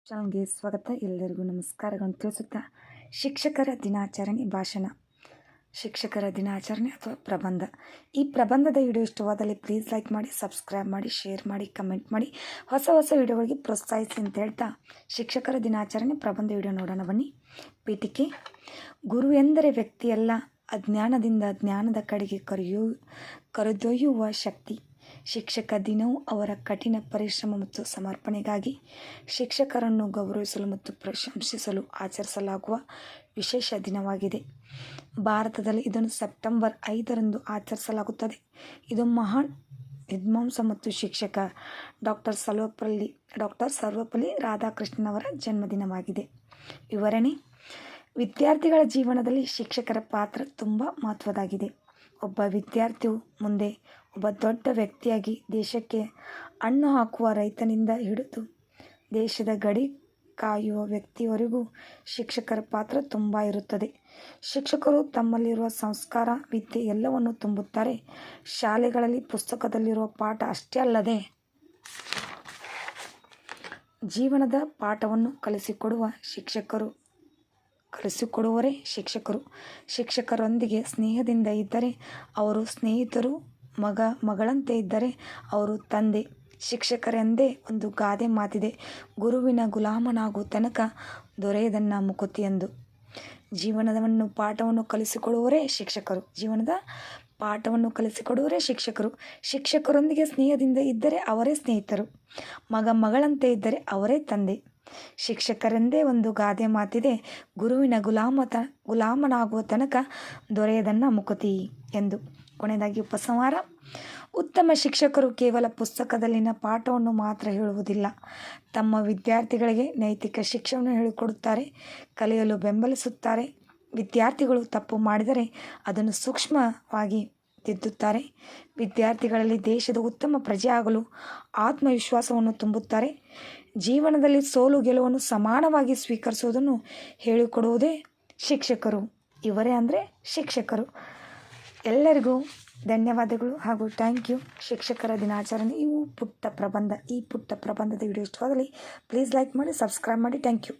ಚಾನಲ್ಗೆ ಸ್ವಾಗತ. ಎಲ್ಲರಿಗೂ ನಮಸ್ಕಾರಗಳನ್ನು ತಿಳಿಸುತ್ತಾ ಶಿಕ್ಷಕರ ದಿನಾಚರಣೆ ಭಾಷಣ, ಶಿಕ್ಷಕರ ದಿನಾಚರಣೆ ಅಥವಾ ಪ್ರಬಂಧ. ಈ ಪ್ರಬಂಧದ ವಿಡಿಯೋ ಇಷ್ಟವಾದಲ್ಲಿ ಪ್ಲೀಸ್ ಲೈಕ್ ಮಾಡಿ, ಸಬ್ಸ್ಕ್ರೈಬ್ ಮಾಡಿ, ಶೇರ್ ಮಾಡಿ, ಕಮೆಂಟ್ ಮಾಡಿ, ಹೊಸ ವಿಡಿಯೋಗಳಿಗೆ ಪ್ರೋತ್ಸಾಹಿಸಿ ಅಂತ ಹೇಳ್ತಾ ಶಿಕ್ಷಕರ ದಿನಾಚರಣೆ ಪ್ರಬಂಧ ವಿಡಿಯೋ ನೋಡೋಣ ಬನ್ನಿ. ಪೀಠಿಕೆ: ಗುರು ಎಂದರೆ ವ್ಯಕ್ತಿಯಲ್ಲ, ಅಜ್ಞಾನದಿಂದ ಜ್ಞಾನದ ಕಡೆಗೆ ಕರೆದೊಯ್ಯುವ ಶಕ್ತಿ. ಶಿಕ್ಷಕ ದಿನವು ಅವರ ಕಠಿಣ ಪರಿಶ್ರಮ ಮತ್ತು ಸಮರ್ಪಣೆಗಾಗಿ ಶಿಕ್ಷಕರನ್ನು ಗೌರವಿಸಲು ಮತ್ತು ಪ್ರಶಂಸಿಸಲು ಆಚರಿಸಲಾಗುವ ವಿಶೇಷ ದಿನವಾಗಿದೆ. ಭಾರತದಲ್ಲಿ ಇದನ್ನು ಸೆಪ್ಟೆಂಬರ್ 5ರಂದು ಆಚರಿಸಲಾಗುತ್ತದೆ. ಇದು ಮಹಾನ್ ವಿದ್ವಾಂಸ ಮತ್ತು ಶಿಕ್ಷಕ ಡಾಕ್ಟರ್ ಸರ್ವಪಲ್ಲಿ ರಾಧಾಕೃಷ್ಣನವರ ಜನ್ಮದಿನವಾಗಿದೆ. ವಿವರಣೆ: ವಿದ್ಯಾರ್ಥಿಗಳ ಜೀವನದಲ್ಲಿ ಶಿಕ್ಷಕರ ಪಾತ್ರ ತುಂಬ ಮಹತ್ವದಾಗಿದೆ. ಒಬ್ಬ ವಿದ್ಯಾರ್ಥಿಯು ಮುಂದೆ ಒಬ್ಬ ದೊಡ್ಡ ವ್ಯಕ್ತಿಯಾಗಿ ದೇಶಕ್ಕೆ ಹಣ್ಣು ಹಾಕುವ ರೈತನಿಂದ ಹಿಡಿದು ದೇಶದ ಗಡಿ ಕಾಯುವ ವ್ಯಕ್ತಿಯವರೆಗೂ ಶಿಕ್ಷಕರ ಪಾತ್ರ ತುಂಬ ಇರುತ್ತದೆ. ಶಿಕ್ಷಕರು ತಮ್ಮಲ್ಲಿರುವ ಸಂಸ್ಕಾರ, ವಿದ್ಯೆ ಎಲ್ಲವನ್ನು ತುಂಬುತ್ತಾರೆ. ಶಾಲೆಗಳಲ್ಲಿ ಪುಸ್ತಕದಲ್ಲಿರುವ ಪಾಠ ಅಷ್ಟೇ ಅಲ್ಲದೆ ಜೀವನದ ಪಾಠವನ್ನು ಕಲಿಸಿಕೊಡುವವರೇ ಶಿಕ್ಷಕರು. ಶಿಕ್ಷಕರೊಂದಿಗೆ ಸ್ನೇಹದಿಂದ ಇದ್ದರೆ ಅವರು ಸ್ನೇಹಿತರು, ಮಗಳಂತೆ ಇದ್ದರೆ ಅವರು ತಂದೆ. ಶಿಕ್ಷಕರೆಂದೇ ಒಂದು ಗಾದೆ ಮಾತಿದೆ: ಗುರುವಿನ ಗುಲಾಮನಾಗುವ ತನಕ ದೊರೆಯದನ್ನ ಮುಕುತಿ ಎಂದು. ಜೀವನದ ಪಾಠವನ್ನು ಕಲಿಸಿಕೊಡುವವರೇ ಶಿಕ್ಷಕರು. ಶಿಕ್ಷಕರೊಂದಿಗೆ ಸ್ನೇಹದಿಂದ ಇದ್ದರೆ ಅವರೇ ಸ್ನೇಹಿತರು, ಮಗಳಂತೆ ಇದ್ದರೆ ಅವರೇ ತಂದೆ. ಶಿಕ್ಷಕರೆಂದೇ ಒಂದು ಗಾದೆ ಮಾತಿದೆ: ಗುರುವಿನ ಗುಲಾಮನಾಗುವ ತನಕ ದೊರೆಯದನ್ನ ಮುಕುತಿ ಎಂದು. ಕೊನೆಯದಾಗಿ ಉಪಸಂಹಾರ: ಉತ್ತಮ ಶಿಕ್ಷಕರು ಕೇವಲ ಪುಸ್ತಕದಲ್ಲಿನ ಪಾಠವನ್ನು ಮಾತ್ರ ಹೇಳುವುದಿಲ್ಲ, ತಮ್ಮ ವಿದ್ಯಾರ್ಥಿಗಳಿಗೆ ನೈತಿಕ ಶಿಕ್ಷಣವನ್ನು ಹೇಳಿಕೊಡುತ್ತಾರೆ, ಕಲಿಯಲು ಬೆಂಬಲಿಸುತ್ತಾರೆ. ವಿದ್ಯಾರ್ಥಿಗಳು ತಪ್ಪು ಮಾಡಿದರೆ ಅದನ್ನು ಸೂಕ್ಷ್ಮವಾಗಿ ತಿದ್ದುತ್ತಾರೆ. ವಿದ್ಯಾರ್ಥಿಗಳಲ್ಲಿ ದೇಶದ ಉತ್ತಮ ಪ್ರಜೆ ಆಗಲು ಆತ್ಮವಿಶ್ವಾಸವನ್ನು ತುಂಬುತ್ತಾರೆ. ಜೀವನದಲ್ಲಿ ಸೋಲು ಗೆಲುವನ್ನು ಸಮಾನವಾಗಿ ಸ್ವೀಕರಿಸುವುದನ್ನು ಹೇಳಿಕೊಡುವುದೇ ಶಿಕ್ಷಕರು. ಇವರೇ ಅಂದರೆ ಶಿಕ್ಷಕರು. ಎಲ್ಲರಿಗೂ ಧನ್ಯವಾದಗಳು ಹಾಗೂ ಥ್ಯಾಂಕ್ ಯು. ಶಿಕ್ಷಕರ ದಿನಾಚರಣೆ ಈ ಪುಟ್ಟ ಪ್ರಬಂಧದ ವಿಡಿಯೋ ಇಷ್ಟವಾದಲ್ಲಿ ಪ್ಲೀಸ್ ಲೈಕ್ ಮಾಡಿ, ಸಬ್ಸ್ಕ್ರೈಬ್ ಮಾಡಿ. Thank you.